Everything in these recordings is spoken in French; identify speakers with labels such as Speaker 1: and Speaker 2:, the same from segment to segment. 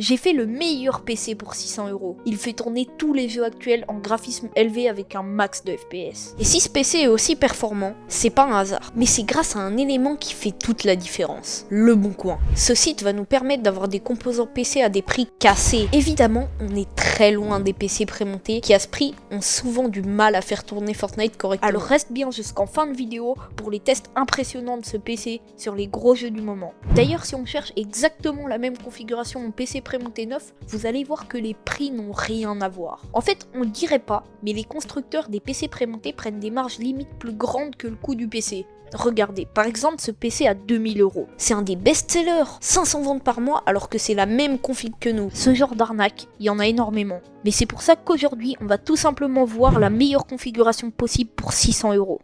Speaker 1: J'ai fait le meilleur PC pour 600€. Il fait tourner tous les jeux actuels en graphisme élevé avec un max de FPS. Et si ce PC est aussi performant, c'est pas un hasard, mais c'est grâce à un élément qui fait toute la différence, Le Bon Coin. Ce site va nous permettre d'avoir des composants PC à des prix cassés. Évidemment, on est très loin des PC prémontés qui à ce prix ont souvent du mal à faire tourner Fortnite correctement. Alors reste bien jusqu'en fin de vidéo pour les tests impressionnants de ce PC sur les gros jeux du moment. D'ailleurs, si on cherche exactement la même configuration en PC prémonté neuf, vous allez voir que les prix n'ont rien à voir. En fait, on dirait pas, mais les constructeurs des PC prémontés prennent des marges limite plus grandes que le coût du PC. Regardez, par exemple ce PC à 2000€. C'est un des best-sellers, 500 ventes par mois alors que c'est la même config que nous. Ce genre d'arnaque, il y en a énormément. Mais c'est pour ça qu'aujourd'hui, on va tout simplement voir la meilleure configuration possible pour 600€.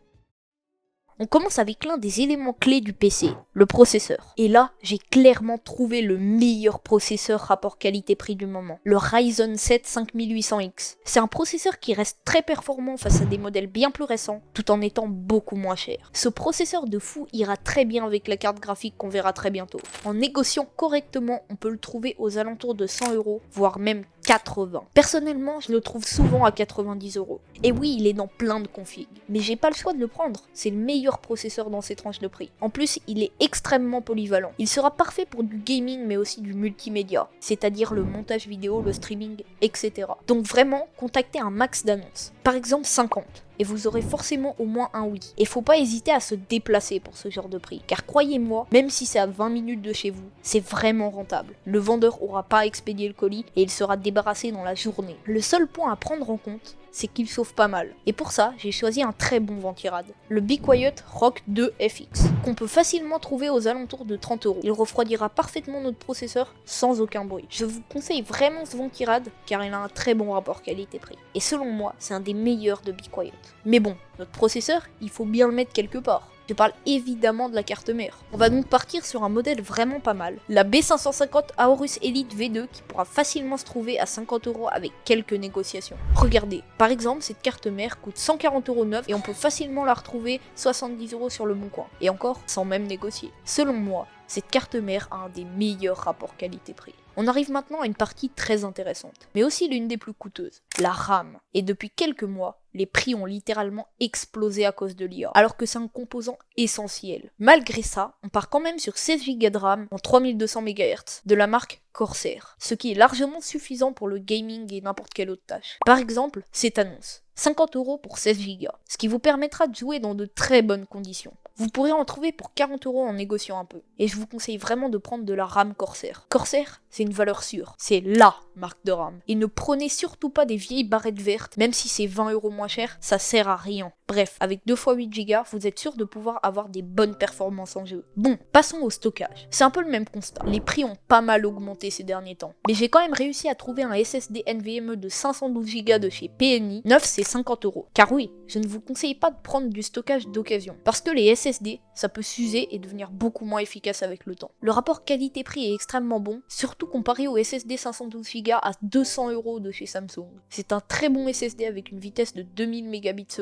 Speaker 1: On commence avec l'un des éléments clés du PC, le processeur. Et là, j'ai clairement trouvé le meilleur processeur rapport qualité-prix du moment, le Ryzen 7 5800X. C'est un processeur qui reste très performant face à des modèles bien plus récents, tout en étant beaucoup moins cher. Ce processeur de fou ira très bien avec la carte graphique qu'on verra très bientôt. En négociant correctement, on peut le trouver aux alentours de 100€, voire même 80. Personnellement, je le trouve souvent à 90€. Et oui, il est dans plein de configs, mais j'ai pas le choix de le prendre, c'est le meilleur processeur dans ces tranches de prix. En plus, il est extrêmement polyvalent. Il sera parfait pour du gaming mais aussi du multimédia, c'est-à-dire le montage vidéo, le streaming, etc. Donc vraiment, contactez un max d'annonces. Par exemple 50. Et vous aurez forcément au moins un oui. Et faut pas hésiter à se déplacer pour ce genre de prix. Car croyez-moi, même si c'est à 20 minutes de chez vous, c'est vraiment rentable. Le vendeur aura pas à expédier le colis et il sera débarrassé dans la journée. Le seul point à prendre en compte, c'est qu'il chauffe pas mal. Et pour ça, j'ai choisi un très bon ventirad, le Be Quiet Rock 2 FX, qu'on peut facilement trouver aux alentours de 30€. Il refroidira parfaitement notre processeur sans aucun bruit. Je vous conseille vraiment ce ventirad car il a un très bon rapport qualité-prix. Et selon moi, c'est un des meilleurs de Be Quiet. Mais bon, notre processeur, il faut bien le mettre quelque part. Je parle évidemment de la carte mère. On va donc partir sur un modèle vraiment pas mal, la B550 Aorus Elite V2 qui pourra facilement se trouver à 50€ avec quelques négociations. Regardez, par exemple cette carte mère coûte 140€ neuve et on peut facilement la retrouver 70€ sur le bon coin. Et encore, sans même négocier. Selon moi, cette carte mère a un des meilleurs rapports qualité-prix. On arrive maintenant à une partie très intéressante, mais aussi l'une des plus coûteuses, la RAM. Et depuis quelques mois, les prix ont littéralement explosé à cause de l'IA, alors que c'est un composant essentiel. Malgré ça, on part quand même sur 16Go de RAM en 3200 MHz de la marque Corsair, ce qui est largement suffisant pour le gaming et n'importe quelle autre tâche. Par exemple, cette annonce, 50€ pour 16Go, ce qui vous permettra de jouer dans de très bonnes conditions. Vous pourrez en trouver pour 40€ en négociant un peu. Et je vous conseille vraiment de prendre de la RAM Corsair. Corsair, c'est une valeur sûre. C'est LA marque de RAM. Et ne prenez surtout pas des vieilles barrettes vertes, même si c'est 20€ moins cher, ça sert à rien. Bref, avec 2 x 8Go, vous êtes sûr de pouvoir avoir des bonnes performances en jeu. Bon, passons au stockage. C'est un peu le même constat. Les prix ont pas mal augmenté ces derniers temps. Mais j'ai quand même réussi à trouver un SSD NVMe de 512Go de chez PNI. Neuf, c'est 50€. Car oui, je ne vous conseille pas de prendre du stockage d'occasion. Parce que les SSD, ça peut s'user et devenir beaucoup moins efficace avec le temps. Le rapport qualité-prix est extrêmement bon, surtout comparé au SSD 512Go à 200€ de chez Samsung. C'est un très bon SSD avec une vitesse de 2000 Mbps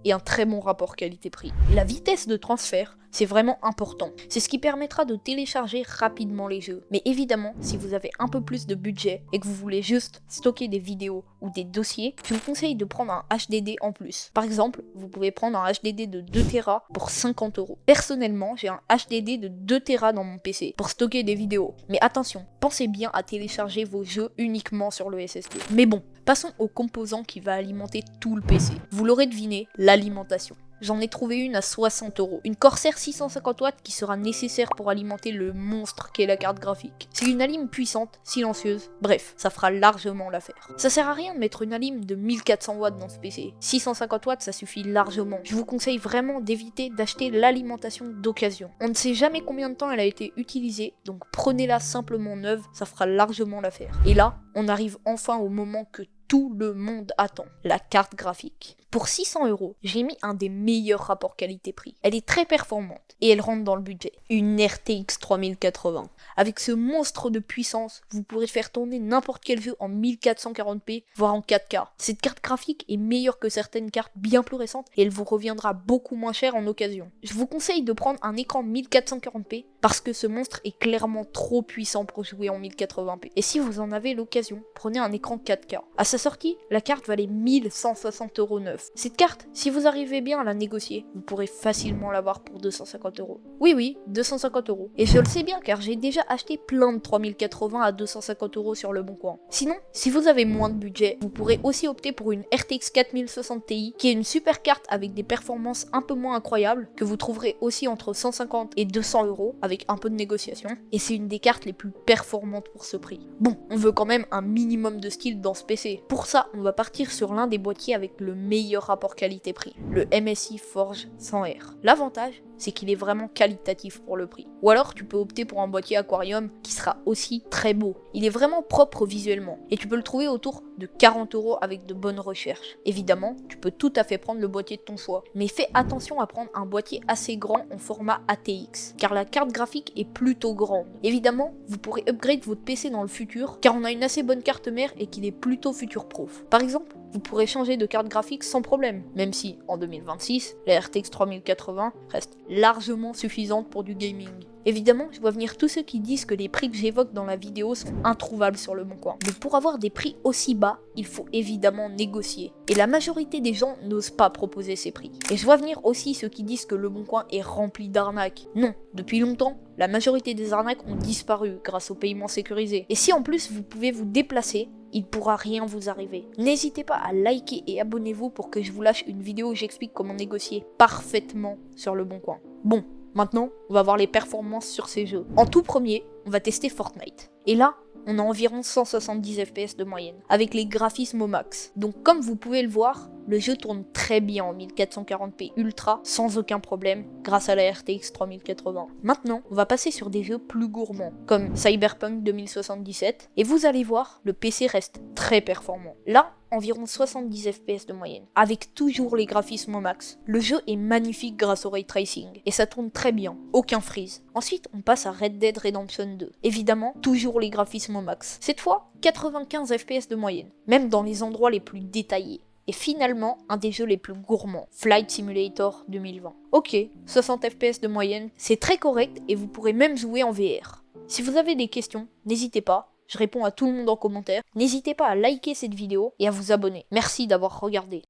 Speaker 1: et un très bon rapport qualité-prix. La vitesse de transfert, c'est vraiment important. C'est ce qui permettra de télécharger rapidement les jeux. Mais évidemment, si vous avez un peu plus de budget et que vous voulez juste stocker des vidéos ou des dossiers, je vous conseille de prendre un HDD en plus. Par exemple, vous pouvez prendre un HDD de 2TB pour 50€. Personnellement, j'ai un HDD de 2TB dans mon PC pour stocker des vidéos. Mais attention, pensez bien à télécharger vos jeux uniquement sur le SSD. Mais bon, passons au composant qui va alimenter tout le PC. Vous l'aurez deviné, l'alimentation. J'en ai trouvé une à 60€. Une Corsair 650W qui sera nécessaire pour alimenter le monstre qu'est la carte graphique. C'est une alim puissante, silencieuse, bref, ça fera largement l'affaire. Ça sert à rien de mettre une alim de 1400W dans ce PC. 650W ça suffit largement. Je vous conseille vraiment d'éviter d'acheter l'alimentation d'occasion. On ne sait jamais combien de temps elle a été utilisée, donc prenez-la simplement neuve, ça fera largement l'affaire. Et là, on arrive enfin au moment que tout le monde attend, la carte graphique. Pour 600 €, j'ai mis un des meilleurs rapports qualité-prix. Elle est très performante et elle rentre dans le budget. Une RTX 3080. Avec ce monstre de puissance, vous pourrez faire tourner n'importe quel jeu en 1440p, voire en 4K. Cette carte graphique est meilleure que certaines cartes bien plus récentes et elle vous reviendra beaucoup moins cher en occasion. Je vous conseille de prendre un écran 1440p parce que ce monstre est clairement trop puissant pour jouer en 1080p. Et si vous en avez l'occasion, prenez un écran 4K. À sa sortie, la carte valait 1160 € neuf. Cette carte, si vous arrivez bien à la négocier, vous pourrez facilement l'avoir pour 250 €. Oui, 250 €. Et je le sais bien car j'ai déjà acheté plein de 3080 à 250 € sur le bon coin. Sinon, si vous avez moins de budget, vous pourrez aussi opter pour une RTX 4060 Ti qui est une super carte avec des performances un peu moins incroyables que vous trouverez aussi entre 150 et 200 € avec un peu de négociation. Et c'est une des cartes les plus performantes pour ce prix. Bon, on veut quand même un minimum de style dans ce PC. Pour ça, on va partir sur l'un des boîtiers avec le meilleur rapport qualité-prix, le MSI Forge 100R. L'avantage, c'est qu'il est vraiment qualitatif pour le prix. Ou alors tu peux opter pour un boîtier aquarium qui sera aussi très beau. Il est vraiment propre visuellement et tu peux le trouver autour de 40 € avec de bonnes recherches. Évidemment, tu peux tout à fait prendre le boîtier de ton choix, mais fais attention à prendre un boîtier assez grand en format ATX, car la carte graphique est plutôt grande. Évidemment, vous pourrez upgrade votre PC dans le futur, car on a une assez bonne carte mère et qu'il est plutôt future-proof. Par exemple, vous pourrez changer de carte graphique sans problème, même si, en 2026, la RTX 3080 reste largement suffisante pour du gaming. Évidemment, je vois venir tous ceux qui disent que les prix que j'évoque dans la vidéo sont introuvables sur le bon coin. Mais pour avoir des prix aussi bas, il faut évidemment négocier. Et la majorité des gens n'osent pas proposer ces prix. Et je vois venir aussi ceux qui disent que le bon coin est rempli d'arnaques. Non, depuis longtemps, la majorité des arnaques ont disparu grâce au paiement sécurisé. Et si en plus vous pouvez vous déplacer, il pourra rien vous arriver. N'hésitez pas à liker et abonnez-vous pour que je vous lâche une vidéo où j'explique comment négocier parfaitement sur le bon coin. Bon, maintenant, on va voir les performances sur ces jeux. En tout premier, on va tester Fortnite. Et là, on a environ 170 FPS de moyenne, avec les graphismes au max. Donc comme vous pouvez le voir, le jeu tourne très bien en 1440p Ultra, sans aucun problème, grâce à la RTX 3080. Maintenant, on va passer sur des jeux plus gourmands, comme Cyberpunk 2077, et vous allez voir, le PC reste très performant. Là, environ 70 FPS de moyenne, avec toujours les graphismes au max. Le jeu est magnifique grâce au ray tracing, et ça tourne très bien, aucun freeze. Ensuite, on passe à Red Dead Redemption 2. Évidemment, toujours les graphismes au max. Cette fois, 95 FPS de moyenne, même dans les endroits les plus détaillés. Et finalement, un des jeux les plus gourmands, Flight Simulator 2020. Ok, 60 FPS de moyenne, c'est très correct et vous pourrez même jouer en VR. Si vous avez des questions, n'hésitez pas, je réponds à tout le monde en commentaire. N'hésitez pas à liker cette vidéo et à vous abonner. Merci d'avoir regardé.